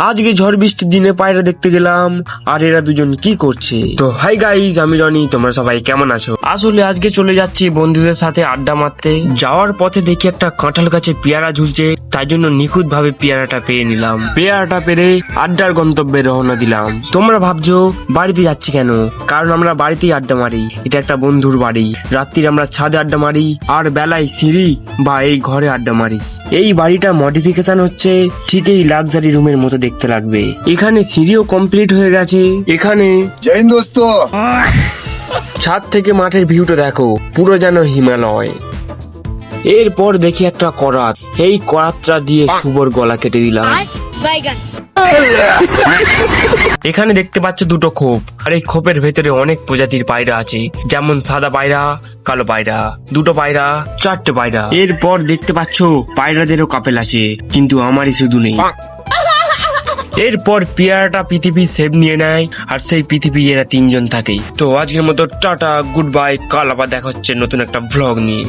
আজকে ঝড় বৃষ্টির দিনে পায়রা দেখতে গেলাম, আর এরা দুজন কি করছে। তো হাই গাইজ, আমি রনি, তোমরা সবাই কেমন আছো? আসলে আজকে চলে যাচ্ছি বন্ধুদের সাথে আড্ডা মারতে। যাওয়ার পথে দেখি একটা কাঁঠাল গাছে পেয়ারা ঝুলছে, তাই জন্য নিখুঁত ভাবে পেয়ারাটা পেয়ে নিলাম। পেয়ারাটা পেরে আড্ডার গন্তব্যে রওনা দিলাম। তোমরা ভাবছো বাড়িতে যাচ্ছি কেন? কারণ আমরা বাড়িতেই আড্ডা মারি, এটা একটা বন্ধুর বাড়ি। রাত্রির আমরা ছাদে আড্ডা মারি, আর বেলায় সিঁড়ি বা এই ঘরে আড্ডা মারি। এই বাড়িটা মডিফিকেশন হচ্ছে, ঠিক এই লাক্সারি রুমের মতো দেখতে লাগবে। এখানে সিঁড়িও কমপ্লিট হয়ে গেছে। এখানে জয় দোস্ত, ছাদ থেকে মাঠের ভিউটা দেখো, পুরো যেন হিমালয়। এরপর দেখি একটা করাত, এই করাতটা দিয়ে শুভর গলা কেটে দিলাম। এখানে দেখতে পাচ্ছ দুটো খোপ, আর এই খোপের ভেতরে অনেক প্রজাতির পায়রা আছে, যেমন সাদা পায়রা, কালো পায়রা, দুটো পায়রা, চারটে পায়রা। এরপর দেখতে পাচ্ছ পায়রাদেরও কাপেল আছে, কিন্তু আমারই শুধু নেই। এরপর পেয়ারাটা পৃথিবী সেভ নিয়ে নেয়, আর সেই পৃথিবী এরা তিনজন থাকে। তো আজকের মতো টাটা, গুড বাই, কাল আবার দেখা হচ্ছে নতুন একটা ভ্লগ নিয়ে।